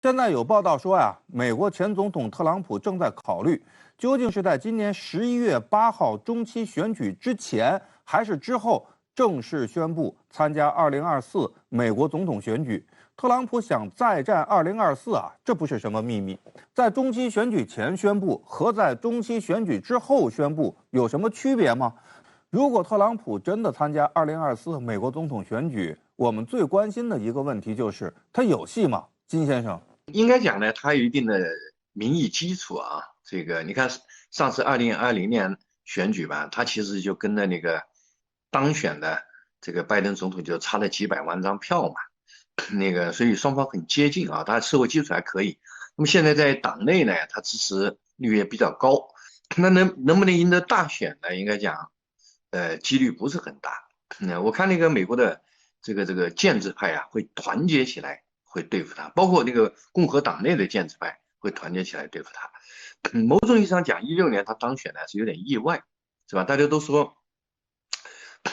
现在有报道说呀，美国前总统特朗普正在考虑，究竟是在今年11月8号中期选举之前，还是之后正式宣布参加2024美国总统选举。特朗普想再战2024啊，这不是什么秘密。在中期选举前宣布和在中期选举之后宣布有什么区别吗？如果特朗普真的参加2024美国总统选举，我们最关心的一个问题就是他有戏吗？金先生。应该讲呢，它有一定的民意基础啊。这个你看，上次2020年选举吧，他其实就跟着那个当选的这个拜登总统就差了几百万张票嘛。所以双方很接近啊，他社会基础还可以。那么现在在党内呢，他支持率也比较高。那能不能赢得大选呢？应该讲，几率不是很大。我看那个美国的这个建制派啊，会团结起来，会对付他，包括那个共和党内的建制派会团结起来对付他。某种意义上讲，16年他当选呢是有点意外，是吧？大家都说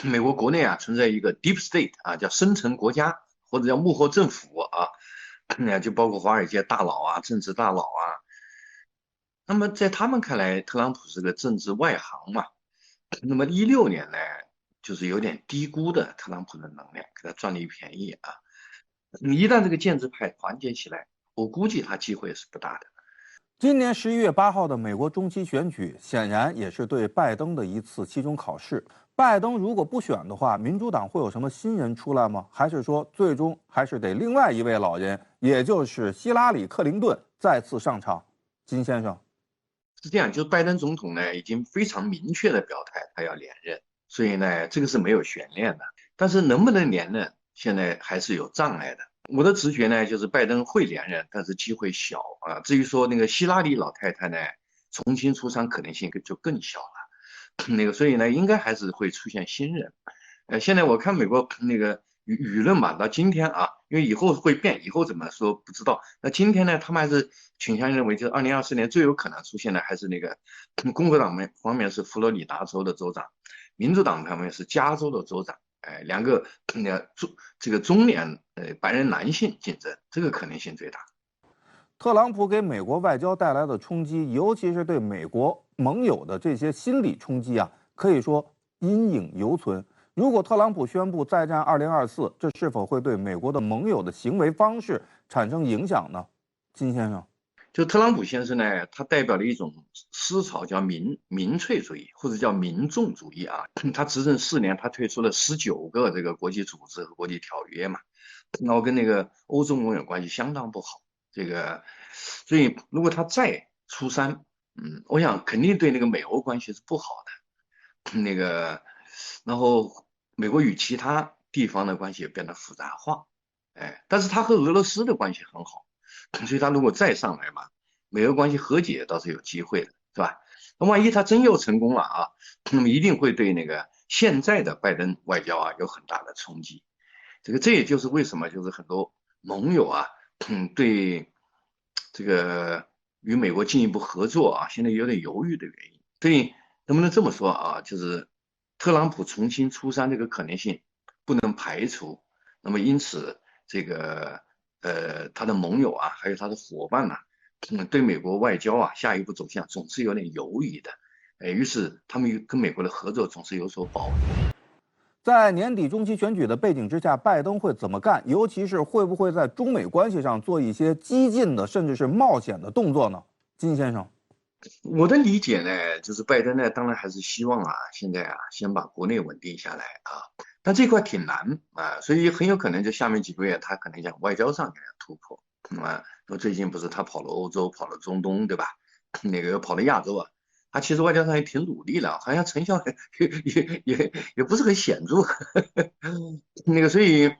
美国国内啊存在一个 deep state 啊，叫深层国家或者叫幕后政府啊，就包括华尔街大佬啊、政治大佬啊。那么在他们看来，特朗普是个政治外行嘛。那么16年呢，就是有点低估的特朗普的能量，给他赚了一便宜啊。一旦这个建制派团结起来，我估计他机会是不大的。今年11月8号的美国中期选举，显然也是对拜登的一次期中考试。拜登如果不选的话，民主党会有什么新人出来吗？还是说最终还是得另外一位老人，也就是希拉里·克林顿再次上场？金先生。是这样，就是拜登总统呢已经非常明确的表态，他要连任，所以呢这个是没有悬念的。但是能不能连任，现在还是有障碍的。我的直觉呢就是拜登会连任，但是机会小啊。至于说那个希拉里老太太呢，重新出山可能性就更小了。所以呢应该还是会出现新人。现在我看美国那个舆论吧，到今天啊，因为以后会变，以后怎么说不知道。那今天呢，他们还是倾向认为，就是2024年最有可能出现的还是那个共和党方面是佛罗里达州的州长，民主党方面是加州的州长。两个这个中年白人男性竞争，这个可能性最大。特朗普给美国外交带来的冲击，尤其是对美国盟友的这些心理冲击啊，可以说阴影犹存。如果特朗普宣布再战2024，这是否会对美国的盟友的行为方式产生影响呢？金先生。就特朗普先生呢，他代表了一种思潮，叫民粹主义或者叫民众主义啊。他执政4年，他退出了19个这个国际组织和国际条约嘛，然后跟那个欧洲盟友关系相当不好。所以如果他再出山，我想肯定对那个美欧关系是不好的。然后美国与其他地方的关系也变得复杂化。但是他和俄罗斯的关系很好。所以他如果再上来嘛，美俄关系和解倒是有机会的，是吧？那万一他真又成功了啊，那么一定会对那个现在的拜登外交啊有很大的冲击。这也就是为什么就是很多盟友啊，对这个与美国进一步合作啊，现在有点犹豫的原因。所以能不能这么说啊？就是特朗普重新出山这个可能性不能排除。那么因此他的盟友啊，还有他的伙伴呐、对美国外交啊下一步走向总是有点犹豫的。于是他们跟美国的合作总是有所保留。在年底中期选举的背景之下，拜登会怎么干？尤其是会不会在中美关系上做一些激进的，甚至是冒险的动作呢？金先生。我的理解呢，就是拜登呢，当然还是希望啊，现在啊，先把国内稳定下来啊，但这块挺难啊，所以很有可能就下面几个月，他可能讲外交上给他突破。说最近不是他跑了欧洲，跑了中东，对吧？又跑了亚洲啊，他其实外交上也挺努力了，好像成效也不是很显著。所以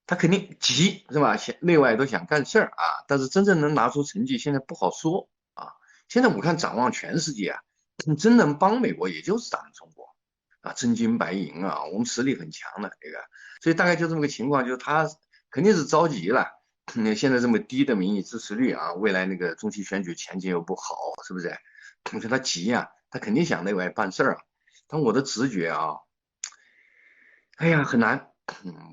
他肯定急是吧？内外都想干事儿啊，但是真正能拿出成绩，现在不好说啊。现在我看展望全世界啊，真能帮美国也就是咱们中国啊，真金白银啊，我们实力很强的所以大概就这么个情况，就是他肯定是着急了。现在这么低的民意支持率啊，未来那个中期选举前景又不好，是不是？我觉得他急啊，他肯定想内外办事儿啊。但我的直觉啊，哎呀，很难。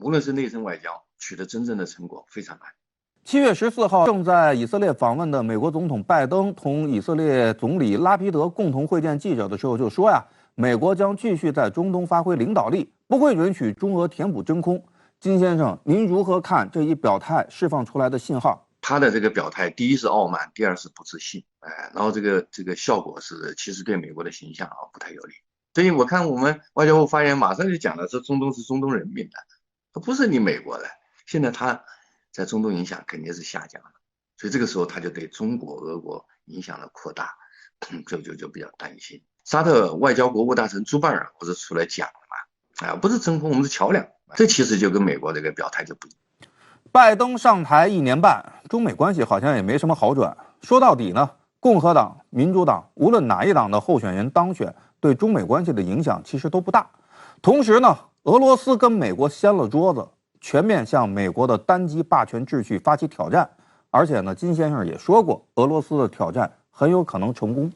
无论是内政外交取得真正的成果非常难。7月14号，正在以色列访问的美国总统拜登同以色列总理拉皮德共同会见记者的时候就说呀，美国将继续在中东发挥领导力，不会允许中俄填补真空。金先生，您如何看这一表态释放出来的信号？他的这个表态，第一是傲慢，第二是不自信，然后这个效果是其实对美国的形象不太有利。所以我看我们外交部发言人马上就讲了，这中东是中东人民的，他不是你美国的。现在他在中东影响肯定是下降了，所以这个时候他就对中国、俄国影响的扩大，就比较担心。沙特外交国务大臣朱拜尔不是出来讲了嘛？不是真空，我们是桥梁。这其实就跟美国这个表态就不一样。拜登上台1年半，中美关系好像也没什么好转。说到底呢，共和党、民主党，无论哪一党的候选人当选，对中美关系的影响其实都不大。同时呢，俄罗斯跟美国掀了桌子，全面向美国的单极霸权秩序发起挑战。而且呢，金先生也说过，俄罗斯的挑战很有可能成功。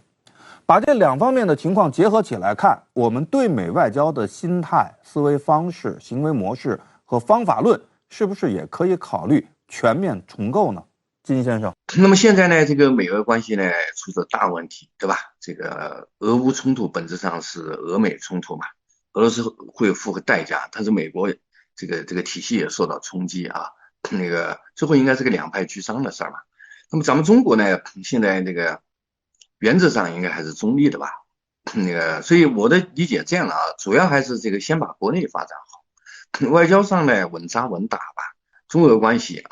把这两方面的情况结合起来看，我们对美外交的心态、思维方式、行为模式和方法论，是不是也可以考虑全面重构呢？金先生，那么现在呢，这个美俄关系呢出了大问题，对吧？这个俄乌冲突本质上是俄美冲突嘛，俄罗斯会付个代价，但是美国这个体系也受到冲击啊，那个最后应该是个两败俱伤的事儿嘛。那么咱们中国呢，现在这个原则上应该还是中立的吧？所以我的理解这样的主要还是这个先把国内发展好，外交上呢稳扎稳打吧。中俄关系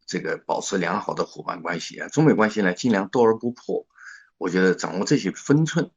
这个保持良好的伙伴关系中美关系呢尽量斗而不破。我觉得掌握这些分寸